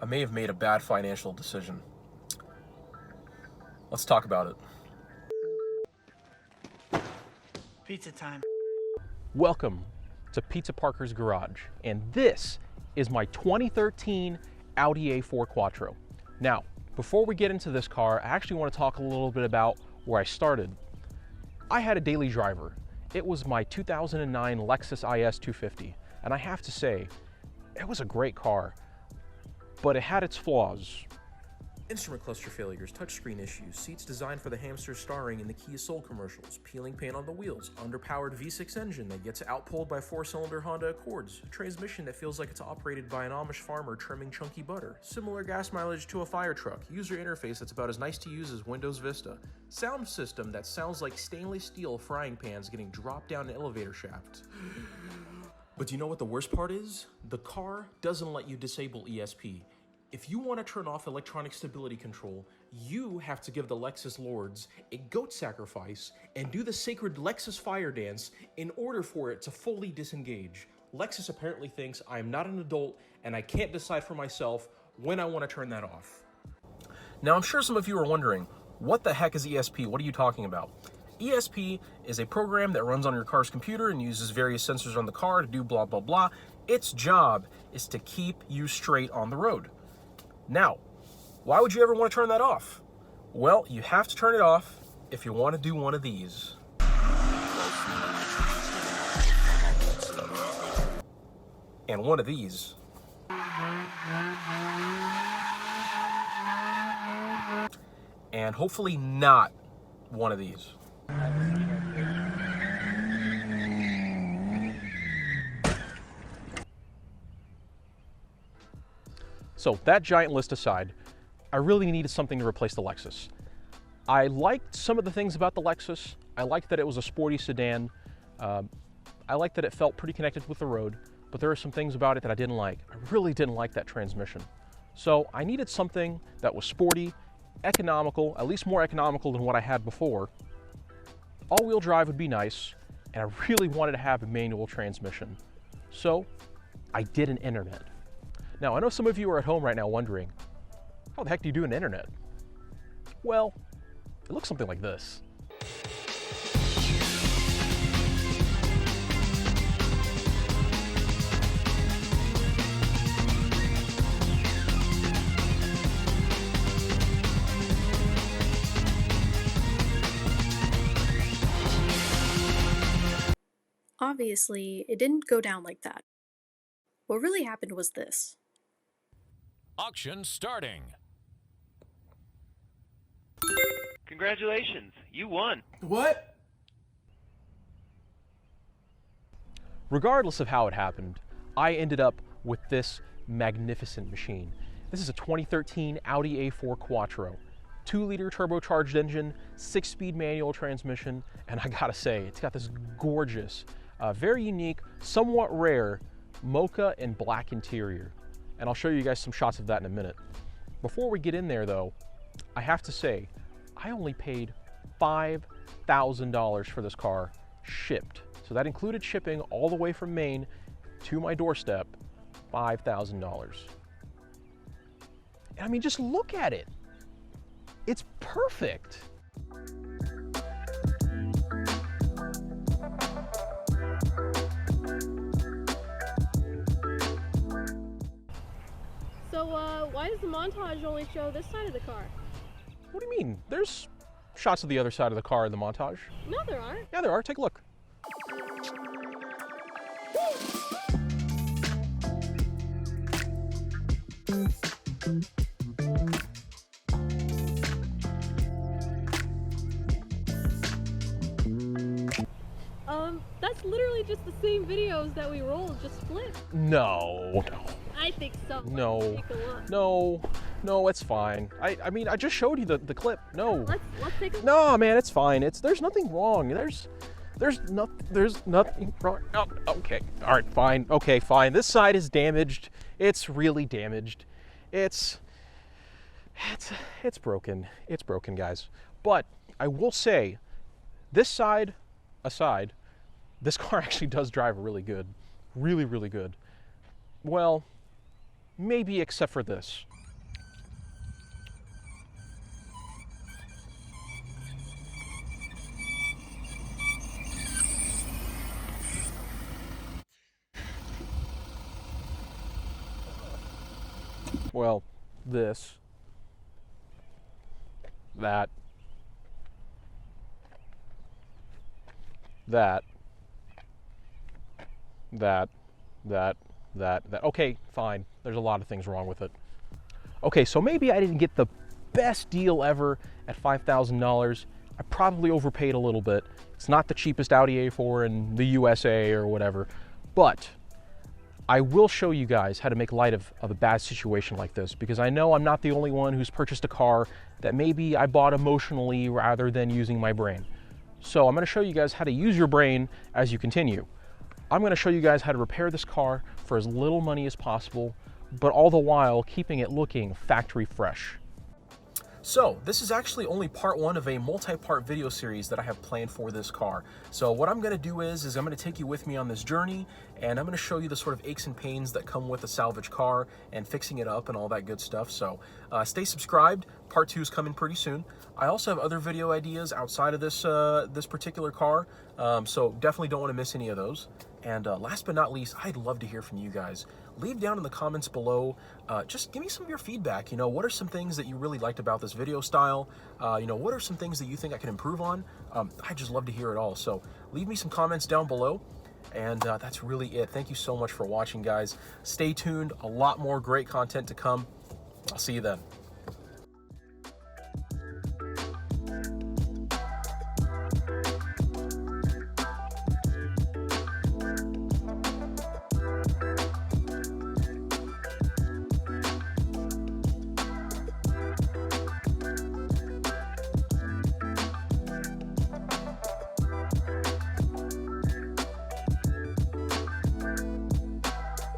I may have made a bad financial decision. Let's talk about it. Pizza time. Welcome to Pizza Parker's Garage, and this is my 2013 Audi A4 Quattro. Now, before we get into this car, I actually want to talk a little bit about where I started. I had a daily driver. It was my 2009 Lexus IS 250, and I have to say, it was a great car, but it had its flaws. Instrument cluster failures, touchscreen issues, seats designed for the hamsters starring in the Kia Soul commercials, peeling paint on the wheels, underpowered V6 engine that gets outpulled by 4-cylinder Honda Accords, transmission that feels like it's operated by an Amish farmer trimming chunky butter, similar gas mileage to a fire truck, user interface that's about as nice to use as Windows Vista, sound system that sounds like stainless steel frying pans getting dropped down an elevator shaft. But do you know what the worst part is? The car doesn't let you disable ESP. If you want to turn off electronic stability control, you have to give the Lexus Lords a goat sacrifice and do the sacred Lexus fire dance in order for it to fully disengage. Lexus apparently thinks I am not an adult and I can't decide for myself when I want to turn that off. Now, I'm sure some of you are wondering, what the heck is ESP? What are you talking about? ESP is a program that runs on your car's computer and uses various sensors on the car to do blah, blah, blah. Its job is to keep you straight on the road. Now, why would you ever want to turn that off? Well, you have to turn it off if you want to do one of these. And one of these. And hopefully not one of these. So that giant list aside, I really needed something to replace the Lexus. I liked some of the things about the Lexus. I liked that it was a sporty sedan. I liked that it felt pretty connected with the road, but there are some things about it that I didn't like. I really didn't like that transmission. So I needed something that was sporty, economical, at least more economical than what I had before. All-wheel drive would be nice, and I really wanted to have a manual transmission. So I did an internet. Now, I know some of you are at home right now wondering, how the heck do you do an internet? Well, it looks something like this. Obviously, it didn't go down like that. What really happened was this. Auction starting. Congratulations, you won. What? Regardless of how it happened, I ended up with this magnificent machine. This is a 2013 Audi A4 Quattro. 2-liter turbocharged engine, 6-speed manual transmission, and I gotta say, it's got this gorgeous, very unique, somewhat rare mocha and black interior. And I'll show you guys some shots of that in a minute. Before we get in there though, I have to say, I only paid $5,000 for this car shipped. So that included shipping all the way from Maine to my doorstep, $5,000. I mean, just look at it. It's perfect. So, why does the montage only show this side of the car? What do you mean? There's shots of the other side of the car in the montage. No, there aren't. Yeah, there are. Take a look. That's literally just the same videos that we rolled, just flipped. No. I think so. No. Let's take a look. No, it's fine. I mean, I just showed you the clip. No. Let's take a look. No, man, it's fine. There's nothing wrong. There's nothing wrong. Oh, okay. All right, fine. Okay, fine. This side is damaged. It's really damaged. It's broken. It's broken, guys. But I will say, this side aside, this car actually does drive really good. Really, really good. Well, maybe except for this. well, this, that, that. Okay, fine. There's a lot of things wrong with it. Okay, so maybe I didn't get the best deal ever at $5,000. I probably overpaid a little bit. It's not the cheapest Audi A4 in the USA or whatever, but I will show you guys how to make light of a bad situation like this, because I know I'm not the only one who's purchased a car that maybe I bought emotionally rather than using my brain. So I'm going to show you guys how to use your brain as you continue. I'm going to show you guys how to repair this car for as little money as possible, but all the while keeping it looking factory fresh. So this is actually only part one of a multi-part video series that I have planned for this car. So what I'm going to do is I'm going to take you with me on this journey, and I'm going to show you the sort of aches and pains that come with a salvage car and fixing it up and all that good stuff. So stay subscribed. Part two is coming pretty soon. I also have other video ideas outside of this this particular car, so definitely don't want to miss any of those. And last but not least, I'd love to hear from you guys. Leave down in the comments below, just give me some of your feedback. You know, what are some things that you really liked about this video style? You know, what are some things that you think I can improve on? I'd just love to hear it all. So leave me some comments down below. And that's really it. Thank you so much for watching, guys. Stay tuned. A lot more great content to come. I'll see you then.